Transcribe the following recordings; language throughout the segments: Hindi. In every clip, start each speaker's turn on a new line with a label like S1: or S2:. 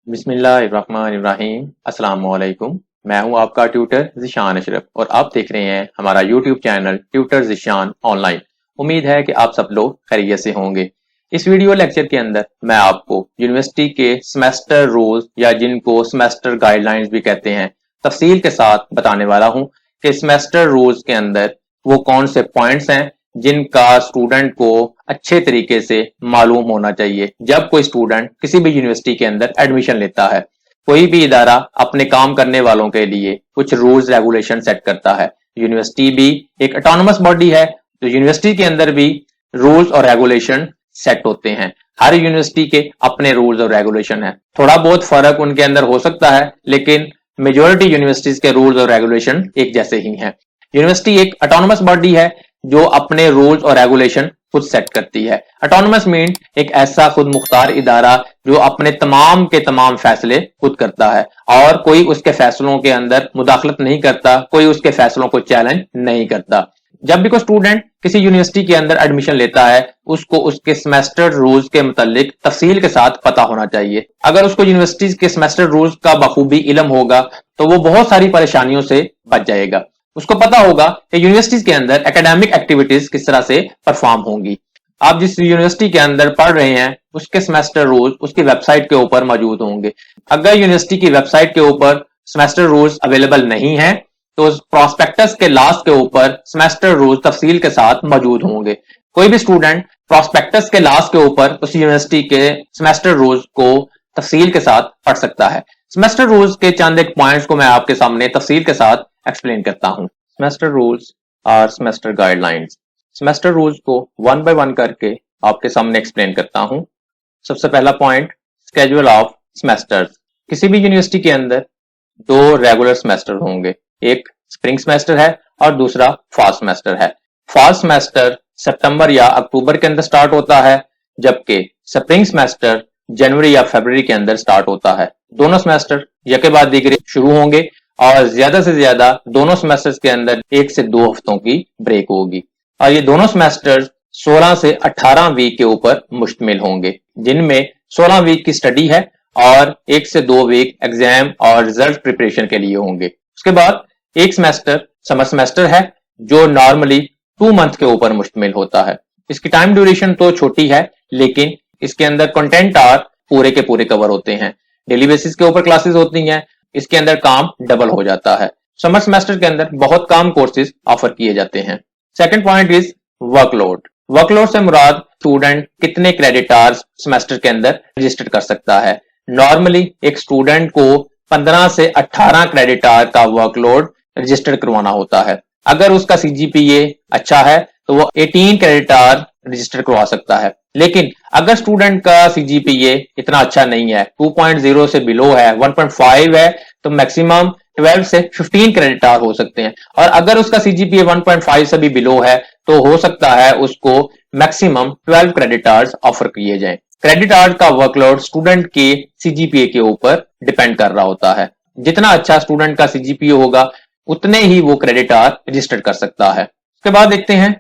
S1: बिस्मिल्लाहिर्रहमानिर्रहीम। अस्सलाम वालेकुम। मैं हूं आपका ट्यूटर ज़ीशान अशरफ और आप देख रहे हैं हमारा YouTube channel tutor Zeeshan online. उम्मीद है कि आप सब लोग खैरियत से होंगे। इस वीडियो लेक्चर के अंदर मैं आपको यूनिवर्सिटी के सेमेस्टर रूल्स या जिनको सेमेस्टर गाइडलाइंस भी कहते हैं तफसील के साथ बताने वाला हूं कि सेमेस्टर रूल्स के अंदर वो कौन से पॉइंट्स हैं जिनका स्टूडेंट को अच्छे तरीके से मालूम होना चाहिए जब कोई स्टूडेंट किसी भी यूनिवर्सिटी के अंदर एडमिशन लेता है। कोई भी इदारा अपने काम करने वालों के लिए कुछ रूल्स रेगुलेशन सेट करता है। यूनिवर्सिटी भी एक ऑटोनमस बॉडी है, तो यूनिवर्सिटी के अंदर भी रूल्स और रेगुलेशन सेट होते हैं। हर यूनिवर्सिटी के अपने रूल्स और रेगुलेशन है। थोड़ा बहुत फर्क उनके अंदर हो सकता है, लेकिन मेजोरिटी यूनिवर्सिटीज के रूल्स और रेगुलेशन एक जैसे ही हैं। यूनिवर्सिटी एक ऑटोनमस बॉडी है जो अपने रूल्स और रेगुलेशन खुद सेट करती है। ऑटोनमस मीन एक ऐसा खुद मुख्तार इदारा जो अपने तमाम के तमाम फैसले खुद करता है और कोई उसके फैसलों के अंदर मुदाखलत नहीं करता, कोई उसके फैसलों को चैलेंज नहीं करता। जब भी कोई स्टूडेंट किसी यूनिवर्सिटी के अंदर एडमिशन लेता है, उसको उसके सेमेस्टर रूल्स के मुतालिक तफसील के साथ पता होना चाहिए। अगर उसको यूनिवर्सिटी के सेमेस्टर रूल्स का बखूबी इल्म होगा तो वो बहुत सारी परेशानियों से बच जाएगा। उसको पता होगा कि यूनिवर्सिटीज के अंदर एकेडमिक एक्टिविटीज किस तरह से परफॉर्म होंगी। आप जिस यूनिवर्सिटी के अंदर पढ़ रहे हैं उसके सेमेस्टर रूल्स उसकी वेबसाइट के ऊपर मौजूद होंगे। अगर यूनिवर्सिटी की वेबसाइट के ऊपर सेमेस्टर रूल्स अवेलेबल नहीं है तो प्रोस्पेक्टस के लास्ट के ऊपर सेमेस्टर रूल्स तफसील के साथ मौजूद होंगे। कोई भी स्टूडेंट प्रोस्पेक्टस के लास्ट के ऊपर उस यूनिवर्सिटी के सेमेस्टर रूल्स को तफसील के साथ पढ़ सकता है। सेमेस्टर रूल्स के चंद एक पॉइंट्स को मैं आपके सामने तफसील के साथ एक्सप्लेन करता हूं। सेमेस्टर रूल्स और सेमेस्टर गाइडलाइंस। सेमेस्टर रूल्स को वन बाय वन करके आपके सामने एक्सप्लेन करता हूं। सबसे पहला पॉइंट, स्केड्यूल ऑफ सेमेस्टर्स। किसी भी यूनिवर्सिटी के अंदर दो रेगुलर सेमेस्टर होंगे, एक स्प्रिंग सेमेस्टर है और दूसरा फॉल सेमेस्टर है। फॉल सेमेस्टर सितंबर या अक्टूबर के अंदर स्टार्ट होता है, जबकि स्प्रिंग सेमेस्टर जनवरी या फरवरी के अंदर स्टार्ट होता है। दोनों सेमेस्टर यके बाद दीगरे शुरू होंगे और ज्यादा से ज्यादा दोनों सेमेस्टर्स के अंदर 1 से 2 हफ्तों की ब्रेक होगी और ये दोनों सेमेस्टर्स 16 से 18 वीक के ऊपर मुश्तमिल होंगे, जिनमें 16 वीक की स्टडी है और 1 से 2 वीक एग्जाम और रिजल्ट प्रिपरेशन के लिए होंगे। उसके बाद एक सेमेस्टर समर सेमेस्टर है जो नॉर्मली 2 मंथ के ऊपर मुश्तमिल होता है। इसकी टाइम ड्यूरेशन तो छोटी है, लेकिन इसके अंदर कंटेंट आर पूरे के पूरे कवर होते हैं। डेली बेसिस के ऊपर क्लासेस होती हैं, इसके अंदर काम डबल हो जाता है। समर सेमेस्टर के अंदर बहुत कम कोर्सेज ऑफर किए जाते हैं। Second point is workload. Workload से मुराद स्टूडेंट कितने क्रेडिट आवर्स सेमेस्टर के अंदर रजिस्टर कर सकता है। नॉर्मली एक स्टूडेंट को 15 से 18 क्रेडिट आवर का वर्कलोड रजिस्टर करवाना होता है। अगर उसका सीजीपीए अच्छा है तो वो 18 क्रेडिट आवर रजिस्टर करवा सकता है, लेकिन अगर स्टूडेंट का सीजीपीए इतना अच्छा नहीं है, 2.0 से बिलो है, 1.5 है, तो मैक्सिमम 12 से 15 क्रेडिट आवर हो सकते हैं। और अगर उसका सीजीपीए 1.5 से भी बिलो है तो हो सकता है उसको मैक्सिमम 12 क्रेडिट आवर्स ऑफर किए जाएं। क्रेडिट आवर का वर्कलोड स्टूडेंट के सीजीपीए के ऊपर डिपेंड कर रहा होता है। जितना अच्छा स्टूडेंट का सीजीपीए होगा उतने ही वो क्रेडिट आवर रजिस्टर कर सकता है। उसके बाद देखते हैं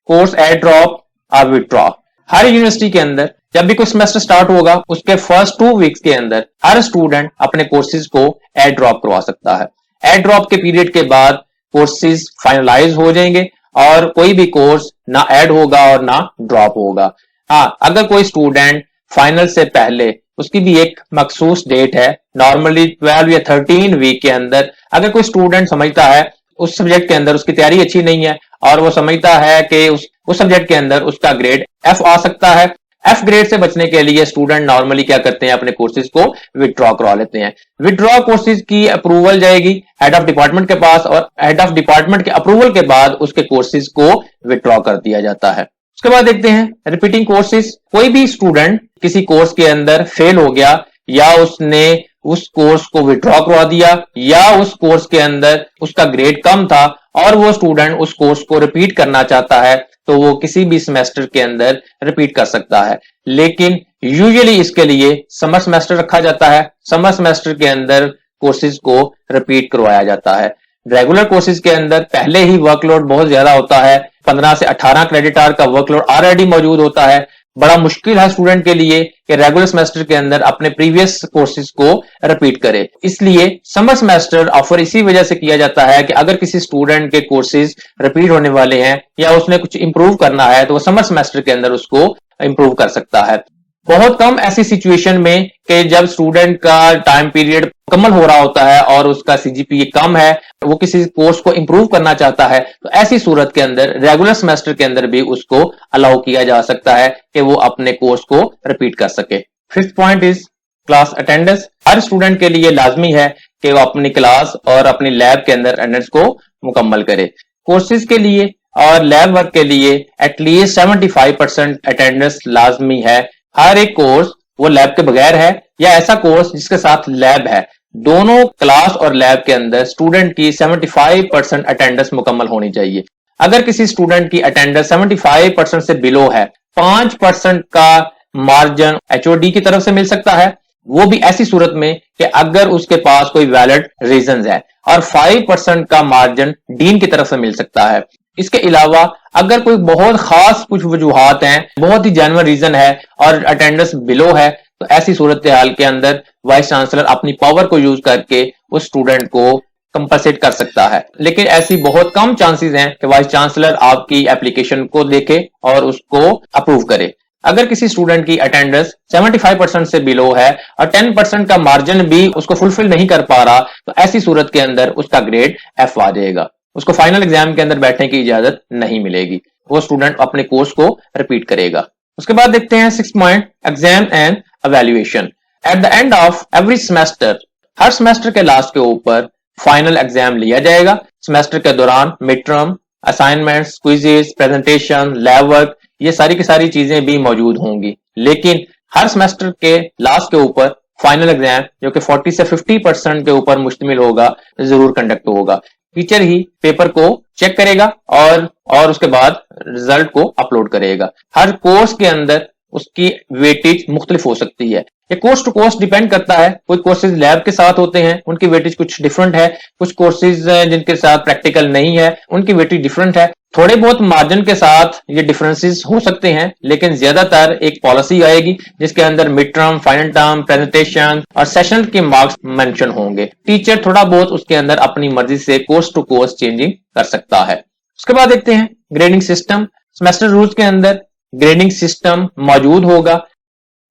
S1: कोर्स एड ड्रॉप और विथड्रॉ। हर यूनिवर्सिटी के अंदर जब भी कोई सेमेस्टर स्टार्ट होगा उसके फर्स्ट 2 वीक्स के अंदर हर स्टूडेंट अपने कोर्सेज को एड ड्रॉप करवा सकता है। एड ड्रॉप के पीरियड के बाद कोर्सेज फाइनलाइज हो जाएंगे और कोई भी कोर्स ना ऐड होगा और ना ड्रॉप होगा। हाँ, अगर कोई स्टूडेंट फाइनल से पहले, उसकी भी एक मखसूस डेट है, नॉर्मली 12 या 13 वीक के अंदर अगर कोई स्टूडेंट समझता है उस सब्जेक्ट के अंदर उसकी तैयारी अच्छी नहीं है और वो समझता है कि उस सब्जेक्ट के अंदर उसका ग्रेड एफ आ सकता है, एफ ग्रेड से बचने के लिए स्टूडेंट नॉर्मली क्या करते हैं, अपने कोर्सेज को विथड्रॉ करवा लेते हैं। विथड्रॉ कोर्सेज की अप्रूवल जाएगी हेड ऑफ डिपार्टमेंट के पास और हेड ऑफ डिपार्टमेंट के अप्रूवल के बाद उसके कोर्सेज को विथड्रॉ कर दिया जाता है। उसके बाद देखते हैं रिपीटिंग कोर्सेज। कोई भी स्टूडेंट किसी कोर्स के अंदर फेल हो गया या उसने उस कोर्स को विथड्रॉ करवा दिया या उस कोर्स के अंदर उसका ग्रेड कम था और वो स्टूडेंट उस कोर्स को रिपीट करना चाहता है तो वो किसी भी सेमेस्टर के अंदर रिपीट कर सकता है, लेकिन यूजुअली इसके लिए समर सेमेस्टर रखा जाता है। समर सेमेस्टर के अंदर कोर्सेज को रिपीट करवाया जाता है। रेगुलर कोर्सेज के अंदर पहले ही वर्कलोड बहुत ज्यादा होता है, 15 से 18 क्रेडिट आवर का वर्कलोड ऑलरेडी मौजूद होता है। बड़ा मुश्किल है स्टूडेंट के लिए कि रेगुलर सेमेस्टर के अंदर अपने प्रीवियस कोर्सेज को रिपीट करे। इसलिए समर सेमेस्टर ऑफर इसी वजह से किया जाता है कि अगर किसी स्टूडेंट के कोर्सेज रिपीट होने वाले हैं या उसने कुछ इंप्रूव करना है तो वो समर सेमेस्टर के अंदर उसको इंप्रूव कर सकता है। बहुत कम ऐसी सिचुएशन में कि जब स्टूडेंट का टाइम पीरियड मुकम्मल हो रहा होता है और उसका सीजीपीए कम है, वो किसी कोर्स को इंप्रूव करना चाहता है, तो ऐसी सूरत के अंदर रेगुलर सेमेस्टर के अंदर भी उसको अलाउ किया जा सकता है कि वो अपने कोर्स को रिपीट कर सके। Fifth point is class attendance. Her student के लिए लाजमी है कि वो अपनी क्लास और अपनी लैब के अंदर अटेंडेंस को मुकम्मल करे। कोर्सेज के लिए और लैब वर्क के लिए एटलीस्ट 75% अटेंडेंस लाजमी है। हर एक कोर्स वो लैब के बगैर है या ऐसा कोर्स जिसके साथ लैब है, दोनों क्लास और लैब के अंदर स्टूडेंट की 75% अटेंडेंस मुकम्मल होनी चाहिए। अगर किसी स्टूडेंट की अटेंडेंस 75% से बिलो है, 5% का मार्जिन एचओडी की तरफ से मिल सकता है, वो भी ऐसी सूरत में कि अगर उसके पास कोई वैलिड रीजंस है, और 5% का मार्जिन डीन की तरफ से मिल सकता है। इसके अलावा अगर कोई बहुत खास कुछ वजूहात हैं, बहुत ही जेन्युइन रीजन है और अटेंडेंस बिलो है, तो ऐसी सूरत हाल के अंदर वाइस चांसलर अपनी पावर को यूज करके उस स्टूडेंट को कंपनसेट कर सकता है। लेकिन ऐसी बहुत कम चांसेस हैं कि वाइस चांसलर आपकी एप्लीकेशन को देखे और उसको अप्रूव करे। अगर किसी स्टूडेंट की अटेंडेंस 75% से बिलो है और 10% का मार्जिन भी उसको फुलफिल नहीं कर पा रहा, तो ऐसी सूरत के अंदर उसका ग्रेड एफ आ जाएगा, उसको फाइनल एग्जाम के अंदर बैठने की इजाजत नहीं मिलेगी, वो स्टूडेंट अपने कोर्स को रिपीट करेगा। उसके बाद देखते हैं 6 point, exam and evaluation. At the end of every semester, her semester के लास्ट के ऊपर फाइनल एग्जाम लिया जाएगा। सेमेस्टर के दौरान mid term, assignments, quizzes, presentation, lab work, ये सारी की सारी चीजें भी मौजूद होंगी। लेकिन हर सेमेस्टर के लास्ट के ऊपर फाइनल एग्जाम, जो कि 40 से 50% के ऊपर मुश्तमिल होगा, जरूर कंडक्ट होगा। टीचर ही पेपर को चेक करेगा और उसके बाद रिजल्ट को अपलोड करेगा। हर कोर्स के अंदर उसकी वेटेज मुख्तलिफ हो सकती है, ये कोर्स टू कोर्स डिपेंड करता है। कुछ कोर्सेज लैब के साथ होते हैं, उनकी वेटेज कुछ डिफरेंट है। कुछ कोर्सेज जिनके साथ प्रैक्टिकल नहीं है, उनकी वेटेज डिफरेंट है। थोड़े बहुत मार्जिन के साथ ये डिफरेंसेस हो सकते हैं, लेकिन ज्यादातर एक पॉलिसी आएगी जिसके अंदर mid term, final term, presentation और सेशन के मार्क्स मेंशन होंगे। टीचर थोड़ा बहुत उसके अंदर अपनी मर्जी से कोर्स टू कोर्स चेंजिंग कर सकता है। उसके बाद देखते हैं ग्रेडिंग सिस्टम। सेमेस्टर रूल्स के अंदर ग्रेडिंग सिस्टम मौजूद होगा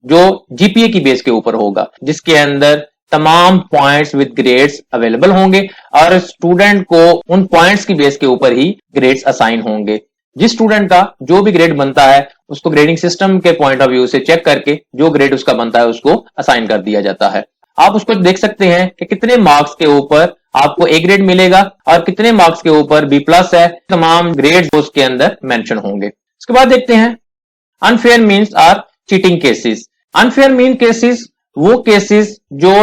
S1: जो जीपीए की बेस के ऊपर होगा, जिसके अंदर तमाम पॉइंट्स विद ग्रेड्स अवेलेबल होंगे और स्टूडेंट को उन पॉइंट्स की बेस के ऊपर ही ग्रेड्स असाइन होंगे। जिस स्टूडेंट का जो भी ग्रेड बनता है उसको ग्रेडिंग सिस्टम के पॉइंट ऑफ व्यू से चेक करके जो ग्रेड उसका बनता है उसको असाइन कर दिया जाता है। आप उसको देख सकते हैं कि कितने मार्क्स के ऊपर आपको ए ग्रेड मिलेगा और कितने मार्क्स के ऊपर बी प्लस है, तमाम ग्रेड उसके अंदर मेंशन होंगे। उसके बाद देखते हैं unfair means or cheating cases. Unfair mean cases वो केसेस जो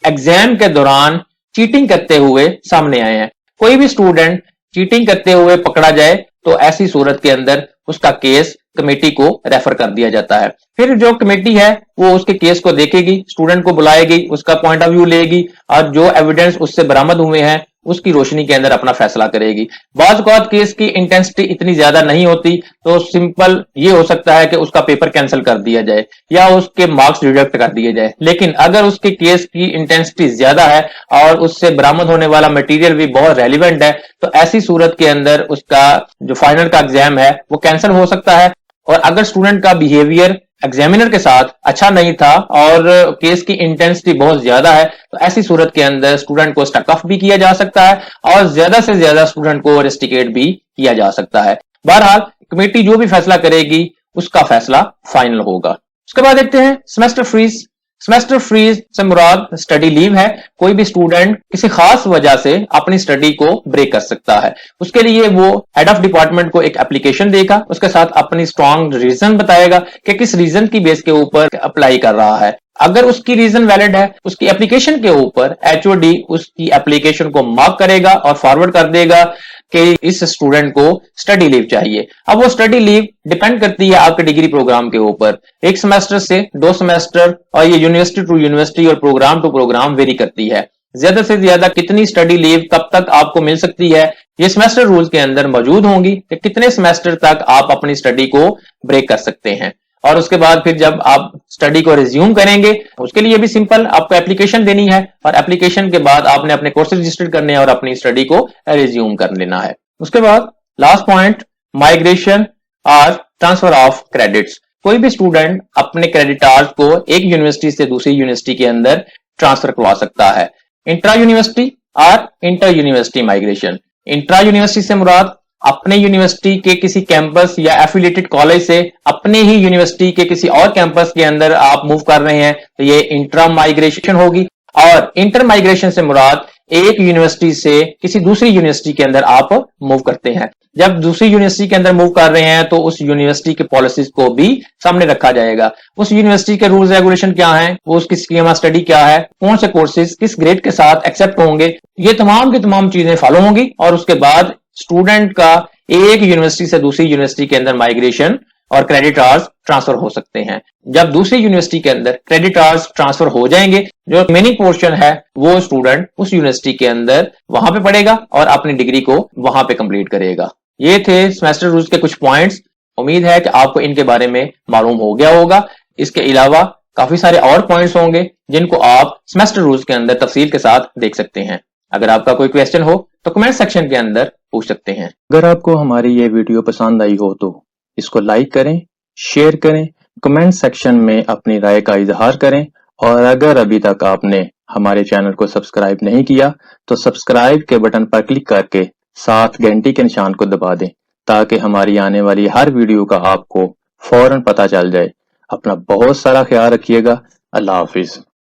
S1: एग्जाम के दौरान चीटिंग करते हुए सामने आए हैं। कोई भी स्टूडेंट चीटिंग करते हुए पकड़ा जाए तो ऐसी सूरत के अंदर उसका केस कमेटी को रेफर कर दिया जाता है। फिर जो कमेटी है वो उसके केस को देखेगी, स्टूडेंट को बुलाएगी, उसका पॉइंट ऑफ व्यू लेगी और जो एविडेंस उससे बरामद हुए हैं उसकी रोशनी के अंदर अपना फैसला करेगी। बाज़ औक़ात केस की इंटेंसिटी इतनी ज्यादा नहीं होती तो सिंपल ये हो सकता है कि उसका पेपर कैंसिल कर दिया जाए या उसके मार्क्स डिडक्ट कर दिए जाए। लेकिन अगर उसके केस की इंटेंसिटी ज्यादा है और उससे बरामद होने वाला मटेरियल भी बहुत रेलिवेंट है तो ऐसी सूरत के अंदर उसका जो फाइनल का एग्जाम है वो कैंसिल हो सकता है। और अगर स्टूडेंट का बिहेवियर एग्जामिनर के साथ अच्छा नहीं था और केस की इंटेंसिटी बहुत ज्यादा है तो ऐसी सूरत के अंदर स्टूडेंट को स्टक ऑफ भी किया जा सकता है और ज्यादा से ज्यादा स्टूडेंट को रेस्टिकेट भी किया जा सकता है। बहरहाल कमेटी जो भी फैसला करेगी उसका फैसला फाइनल होगा। उसके बाद देखते हैं सेमेस्टर फ्रीज। सेमेस्टर फ्रीज से मुराद स्टडी लीव है। कोई भी स्टूडेंट किसी खास वजह से अपनी स्टडी को ब्रेक कर सकता है। उसके लिए वो हेड ऑफ डिपार्टमेंट को एक एप्लीकेशन देगा, उसके साथ अपनी स्ट्रॉन्ग रीजन बताएगा कि किस रीजन की बेस के ऊपर अप्लाई कर रहा है। अगर उसकी रीजन वैलिड है उसकी एप्लीकेशन के ऊपर एचओडी उसकी एप्लीकेशन को मार्क करेगा और फॉरवर्ड कर देगा कि इस स्टूडेंट को स्टडी लीव चाहिए। अब वो स्टडी लीव डिपेंड करती है आपके डिग्री प्रोग्राम के ऊपर, एक सेमेस्टर से 2 सेमेस्टर और ये यूनिवर्सिटी टू यूनिवर्सिटी और प्रोग्राम टू प्रोग्राम वेरी करती है। ज्यादा से ज्यादा कितनी स्टडी लीव कब तक आपको मिल सकती है ये सेमेस्टर रूल्स के अंदर मौजूद होंगी कि कितने सेमेस्टर तक आप अपनी स्टडी को ब्रेक कर सकते हैं। और उसके बाद फिर जब आप स्टडी को रिज्यूम करेंगे उसके लिए भी सिंपल, आपको एप्लीकेशन देनी है और एप्लीकेशन के बाद आपने अपने कोर्सेज रजिस्टर करने हैं और अपनी स्टडी को रिज्यूम कर लेना है। उसके बाद लास्ट पॉइंट, माइग्रेशन और ट्रांसफर ऑफ क्रेडिट्स। कोई भी स्टूडेंट अपने क्रेडिट आवर्स को एक यूनिवर्सिटी से दूसरी यूनिवर्सिटी के अंदर ट्रांसफर करवा सकता है। इंट्रा यूनिवर्सिटी और inter university migration. Intra university से मुराद अपने यूनिवर्सिटी के किसी कैंपस या एफिलिएटेड कॉलेज से अपने ही यूनिवर्सिटी के किसी और कैंपस के अंदर आप मूव कर रहे हैं तो ये इंट्रा माइग्रेशन होगी। और इंटर माइग्रेशन से मुराद एक यूनिवर्सिटी से किसी दूसरी यूनिवर्सिटी के अंदर आप मूव करते हैं। जब दूसरी यूनिवर्सिटी के अंदर मूव कर रहे हैं तो उस यूनिवर्सिटी के पॉलिसीज को भी सामने रखा जाएगा। उस यूनिवर्सिटी के रूल्स रेगुलेशन क्या हैं, वो उसकी स्कीम ऑफ स्टडी क्या है, कौन से कोर्सेज किस ग्रेड के साथ एक्सेप्ट होंगे, ये तमाम की तमाम चीजें फॉलो होंगी। और उसके बाद स्टूडेंट का एक यूनिवर्सिटी से दूसरी यूनिवर्सिटी के अंदर माइग्रेशन और क्रेडिट आवर्स ट्रांसफर हो सकते हैं। जब दूसरी यूनिवर्सिटी के अंदर क्रेडिट आवर्स ट्रांसफर हो जाएंगे, जो रिमेनिंग पोर्शन है वो स्टूडेंट उस यूनिवर्सिटी के अंदर वहां पे पढ़ेगा और अपनी डिग्री को वहां पे कंप्लीट करेगा। ये थे सेमेस्टर रूल्स के कुछ पॉइंट्स। उम्मीद है कि आपको इनके बारे में मालूम हो गया होगा। इसके अलावा काफी सारे और पॉइंट्स होंगे जिनको आप सेमेस्टर रूल्स के अंदर तफसील के साथ देख सकते हैं। अगर आपका कोई क्वेश्चन हो तो कमेंट सेक्शन के अंदर पूछ सकते हैं।
S2: अगर आपको हमारी ये वीडियो पसंद आई हो तो इसको लाइक करें, शेयर करें, कमेंट सेक्शन में अपनी राय का इजहार करें और अगर अभी तक आपने हमारे चैनल को सब्सक्राइब नहीं किया तो सब्सक्राइब के बटन पर क्लिक करके साथ घंटी के निशान को दबा दें ताकि हमारी आने वाली हर वीडियो का आपको फौरन पता चल जाए। अपना बहुत सारा ख्याल रखिएगा। अल्लाह हाफिज।